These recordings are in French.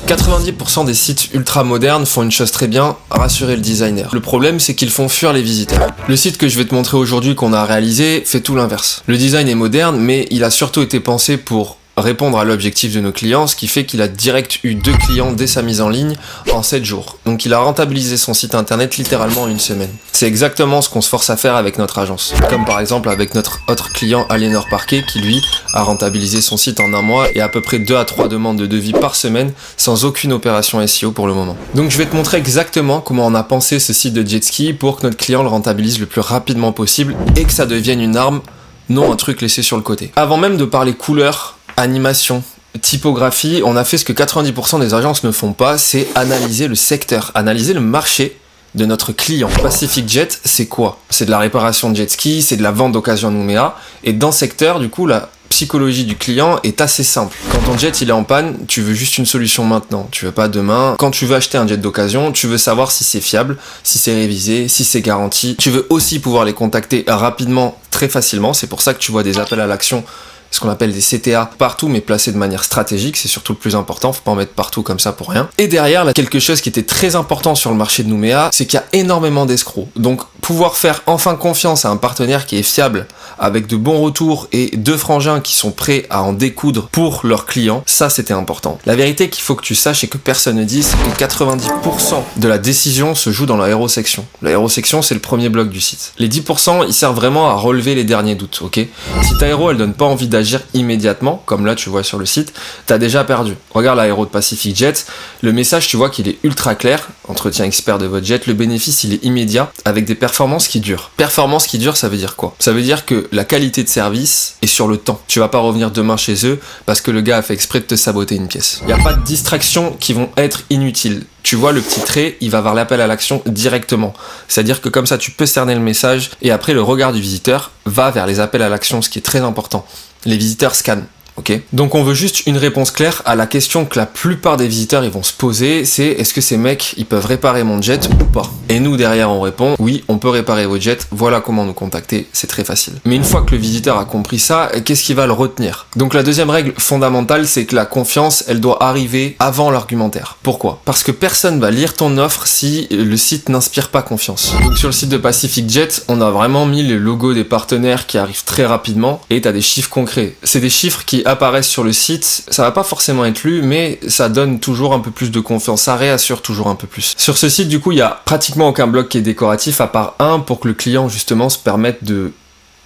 90% des sites ultra modernes font une chose très bien, rassurer le designer. Le problème, c'est qu'ils font fuir les visiteurs. Le site que je vais te montrer aujourd'hui qu'on a réalisé fait tout l'inverse. Le design est moderne, mais il a surtout été pensé pour répondre à l'objectif de nos clients, ce qui fait qu'il a direct eu 2 clients dès sa mise en ligne en 7 jours. Donc il a rentabilisé son site internet littéralement en 1 semaine. C'est exactement ce qu'on se force à faire avec notre agence. Comme par exemple avec notre autre client Aliénor Parquet qui lui a rentabilisé son site en 1 mois et à peu près 2 à 3 demandes de devis par semaine sans aucune opération SEO pour le moment. Donc je vais te montrer exactement comment on a pensé ce site de jet ski pour que notre client le rentabilise le plus rapidement possible et que ça devienne une arme, non un truc laissé sur le côté. Avant même de parler couleur, animation, typographie, on a fait ce que 90% des agences ne font pas, c'est analyser le secteur, analyser le marché de notre client. Pacific Jet, c'est quoi? C'est de la réparation de jet ski, c'est de la vente d'occasion à Nouméa, et dans ce secteur, du coup, la psychologie du client est assez simple. Quand ton jet il est en panne, tu veux juste une solution maintenant, tu veux pas demain. Quand tu veux acheter un jet d'occasion, tu veux savoir si c'est fiable, si c'est révisé, si c'est garanti. Tu veux aussi pouvoir les contacter rapidement, très facilement, c'est pour ça que tu vois des appels à l'action, ce qu'on appelle des CTA partout, mais placés de manière stratégique, c'est surtout le plus important, faut pas en mettre partout comme ça pour rien. Et derrière, là, quelque chose qui était très important sur le marché de Nouméa, c'est qu'il y a énormément d'escrocs. Donc, pouvoir faire enfin confiance à un partenaire qui est fiable, avec de bons retours et 2 frangins qui sont prêts à en découdre pour leurs clients, ça c'était important. La vérité qu'il faut que tu saches et que personne ne dise, c'est que 90% de la décision se joue dans l'aérosection. L'aérosection, c'est le premier bloc du site. Les 10%, ils servent vraiment à relever les derniers doutes, ok? Si ta aéro, elle donne pas envie d'agir immédiatement, comme là tu vois sur le site, t'as déjà perdu. Regarde l'aéro de Pacific Jet, le message tu vois qu'il est ultra clair, entretien expert de votre jet, le bénéfice il est immédiat, avec des performances qui durent. Performance qui dure, ça veut dire quoi? Ça veut dire que la qualité de service est sur le temps. Tu vas pas revenir demain chez eux parce que le gars a fait exprès de te saboter une pièce. Il n'y a pas de distractions qui vont être inutiles. Tu vois le petit trait, il va vers l'appel à l'action directement. C'est-à-dire que comme ça, tu peux cerner le message et après le regard du visiteur va vers les appels à l'action, ce qui est très important. Les visiteurs scannent. Okay. Donc on veut juste une réponse claire à la question que la plupart des visiteurs ils vont se poser, c'est est-ce que ces mecs ils peuvent réparer mon jet ou pas? Et nous derrière on répond oui, on peut réparer vos jets, voilà comment nous contacter, c'est très facile. Mais une fois que le visiteur a compris ça, qu'est-ce qui va le retenir? Donc la deuxième règle fondamentale, c'est que la confiance elle doit arriver avant l'argumentaire. Pourquoi? Parce que personne va lire ton offre si le site n'inspire pas confiance. Donc sur le site de Pacific Jet, on a vraiment mis les logos des partenaires qui arrivent très rapidement et t'as des chiffres concrets. C'est des chiffres qui apparaissent sur le site, ça va pas forcément être lu, mais ça donne toujours un peu plus de confiance, ça réassure toujours un peu plus. Sur ce site, du coup, il y a pratiquement aucun bloc qui est décoratif, à part un pour que le client, justement, se permette de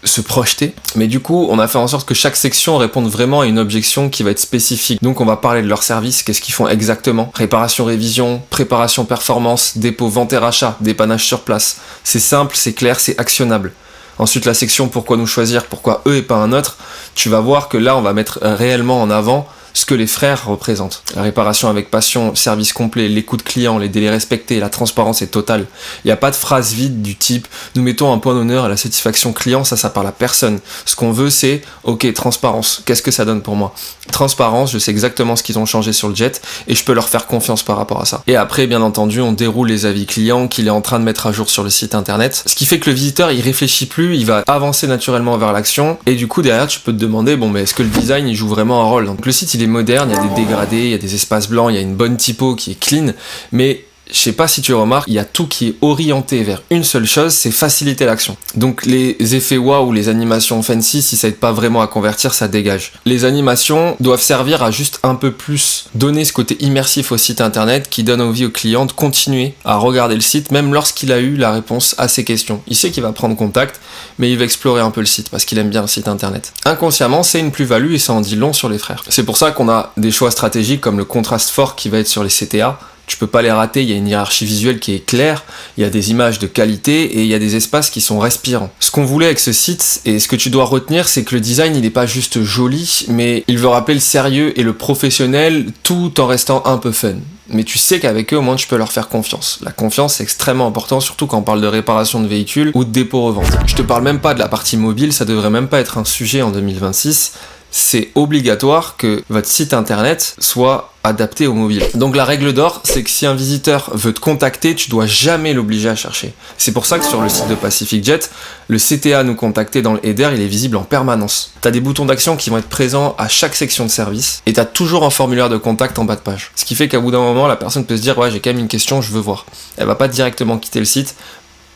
se projeter. Mais du coup, on a fait en sorte que chaque section réponde vraiment à une objection qui va être spécifique. Donc, on va parler de leur service, qu'est-ce qu'ils font exactement. Réparation, révision, préparation, performance, dépôt, vente et rachat, dépannage sur place. C'est simple, c'est clair, c'est actionnable. Ensuite, la section pourquoi nous choisir, pourquoi eux et pas un autre, tu vas voir que là, on va mettre réellement en avant ce que les frères représentent. La réparation avec passion, service complet, l'écoute client, les délais respectés, la transparence est totale. Il n'y a pas de phrase vide du type « nous mettons un point d'honneur à la satisfaction client », ça parle à personne. Ce qu'on veut, c'est « ok, transparence, qu'est-ce que ça donne pour moi ?» Transparence, je sais exactement ce qu'ils ont changé sur le jet et je peux leur faire confiance par rapport à ça. Et après, bien entendu, on déroule les avis clients qu'il est en train de mettre à jour sur le site internet. Ce qui fait que le visiteur, il réfléchit plus, il va avancer naturellement vers l'action et du coup, derrière, tu peux te demander « bon, mais est-ce que le design, il joue vraiment un rôle ?» Donc le site, il est moderne, il y a des dégradés, il y a des espaces blancs, il y a une bonne typo qui est clean, mais je sais pas si tu remarques, il y a tout qui est orienté vers une seule chose, c'est faciliter l'action. Donc les effets wow ou les animations fancy, si ça aide pas vraiment à convertir, ça dégage. Les animations doivent servir à juste un peu plus donner ce côté immersif au site internet qui donne envie au client de continuer à regarder le site, même lorsqu'il a eu la réponse à ses questions. Il sait qu'il va prendre contact, mais il va explorer un peu le site parce qu'il aime bien le site internet. Inconsciemment, c'est une plus-value et ça en dit long sur les frères. C'est pour ça qu'on a des choix stratégiques comme le contraste fort qui va être sur les CTA. Tu peux pas les rater, il y a une hiérarchie visuelle qui est claire, il y a des images de qualité et il y a des espaces qui sont respirants. Ce qu'on voulait avec ce site et ce que tu dois retenir, c'est que le design il est pas juste joli, mais il veut rappeler le sérieux et le professionnel tout en restant un peu fun. Mais tu sais qu'avec eux, au moins, tu peux leur faire confiance. La confiance, c'est extrêmement important, surtout quand on parle de réparation de véhicules ou de dépôt-revente. Je te parle même pas de la partie mobile, ça devrait même pas être un sujet en 2026. c'est obligatoire que votre site internet soit adapté au mobile. Donc la règle d'or, c'est que si un visiteur veut te contacter, tu dois jamais l'obliger à chercher. C'est pour ça que sur le site de PacificJet, le CTA nous contacter dans le header, il est visible en permanence. T'as des boutons d'action qui vont être présents à chaque section de service et t'as toujours un formulaire de contact en bas de page. Ce qui fait qu'à bout d'un moment, la personne peut se dire « Ouais, j'ai quand même une question, je veux voir ». Elle va pas directement quitter le site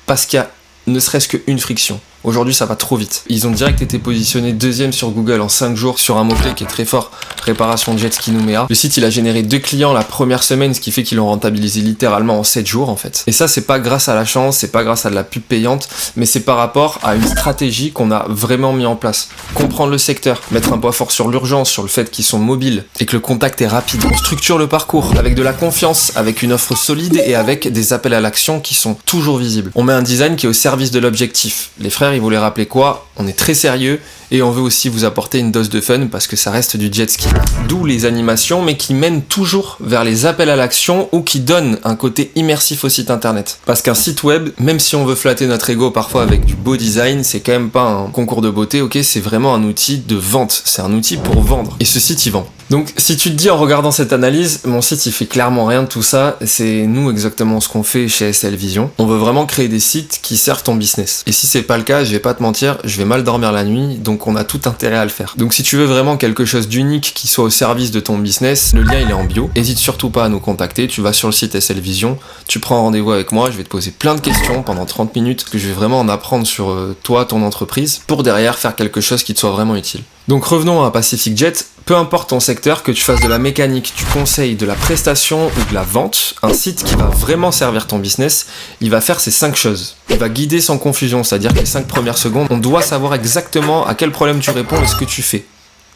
parce qu'il y a ne serait-ce qu'une friction. Aujourd'hui, ça va trop vite. Ils ont direct été positionnés 2e sur Google en 5 jours sur un mot-clé qui est très fort, réparation de jet ski Nouméa. Le site, il a généré 2 clients la première semaine, ce qui fait qu'ils l'ont rentabilisé littéralement en 7 jours, en fait. Et ça, c'est pas grâce à la chance, c'est pas grâce à de la pub payante, mais c'est par rapport à une stratégie qu'on a vraiment mis en place. Comprendre le secteur, mettre un poids fort sur l'urgence, sur le fait qu'ils sont mobiles et que le contact est rapide. On structure le parcours avec de la confiance, avec une offre solide et avec des appels à l'action qui sont toujours visibles. On met un design qui est au service de l'objectif. Les frères, ils voulaient rappeler quoi? On est très sérieux et on veut aussi vous apporter une dose de fun parce que ça reste du jet ski. D'où les animations, mais qui mènent toujours vers les appels à l'action ou qui donnent un côté immersif au site internet. Parce qu'un site web, même si on veut flatter notre ego parfois avec du beau design, c'est quand même pas un concours de beauté, ok? C'est vraiment un outil de vente, c'est un outil pour vendre. Et ce site, il vend. Donc si tu te dis en regardant cette analyse, mon site il fait clairement rien de tout ça, c'est nous exactement ce qu'on fait chez SL Vision. On veut vraiment créer des sites qui servent ton business. Et si c'est pas le cas, je vais pas te mentir, je vais mal dormir la nuit, donc on a tout intérêt à le faire. Donc si tu veux vraiment quelque chose d'unique qui soit au service de ton business, le lien il est en bio. Hésite surtout pas à nous contacter, tu vas sur le site SL Vision, tu prends rendez-vous avec moi, je vais te poser plein de questions pendant 30 minutes, que je vais vraiment en apprendre sur toi, ton entreprise, pour derrière faire quelque chose qui te soit vraiment utile. Donc revenons à PacificJet, peu importe ton secteur, que tu fasses de la mécanique, du conseil, de la prestation ou de la vente, un site qui va vraiment servir ton business, il va faire ces 5 choses. Il va guider sans confusion, c'est-à-dire que les 5 premières secondes, on doit savoir exactement à quel problème tu réponds et ce que tu fais.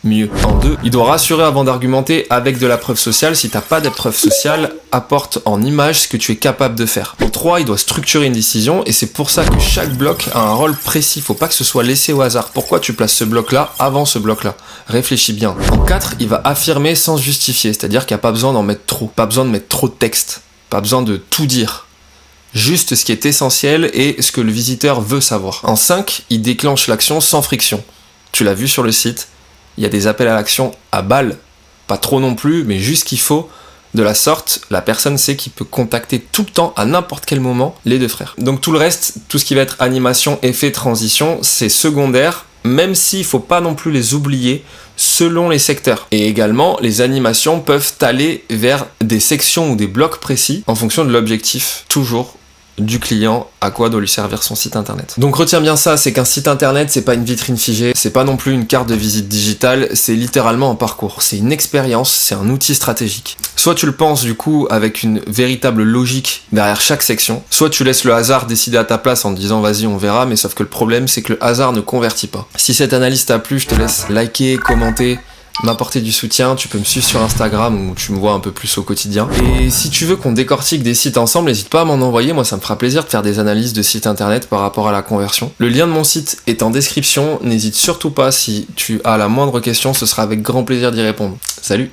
Mieux. En 2, il doit rassurer avant d'argumenter avec de la preuve sociale. Si t'as pas de preuve sociale, apporte en image ce que tu es capable de faire. En 3, il doit structurer une décision et c'est pour ça que chaque bloc a un rôle précis. Faut pas que ce soit laissé au hasard. Pourquoi tu places ce bloc-là avant ce bloc-là? Réfléchis bien. En 4, il va affirmer sans justifier, c'est-à-dire qu'il n'y a pas besoin d'en mettre trop. Pas besoin de mettre trop de texte. Pas besoin de tout dire. Juste ce qui est essentiel et ce que le visiteur veut savoir. En 5, il déclenche l'action sans friction. Tu l'as vu sur le site. Il y a des appels à l'action à balles, pas trop non plus, mais juste qu'il faut. De la sorte, la personne sait qu'il peut contacter tout le temps, à n'importe quel moment, les 2 frères. Donc tout le reste, tout ce qui va être animation, effet, transition, c'est secondaire, même s'il faut pas non plus les oublier selon les secteurs. Et également, les animations peuvent aller vers des sections ou des blocs précis en fonction de l'objectif, toujours du client, à quoi doit lui servir son site internet. Donc retiens bien ça, c'est qu'un site internet, c'est pas une vitrine figée, c'est pas non plus une carte de visite digitale, c'est littéralement un parcours, c'est une expérience, c'est un outil stratégique. Soit tu le penses du coup avec une véritable logique derrière chaque section, soit tu laisses le hasard décider à ta place en te disant vas-y on verra, mais sauf que le problème c'est que le hasard ne convertit pas. Si cette analyse t'a plu, je te laisse liker, commenter, m'apporter du soutien, tu peux me suivre sur Instagram où tu me vois un peu plus au quotidien. Et si tu veux qu'on décortique des sites ensemble, n'hésite pas à m'en envoyer, moi ça me fera plaisir de faire des analyses de sites internet par rapport à la conversion. Le lien de mon site est en description, n'hésite surtout pas si tu as la moindre question, ce sera avec grand plaisir d'y répondre. Salut!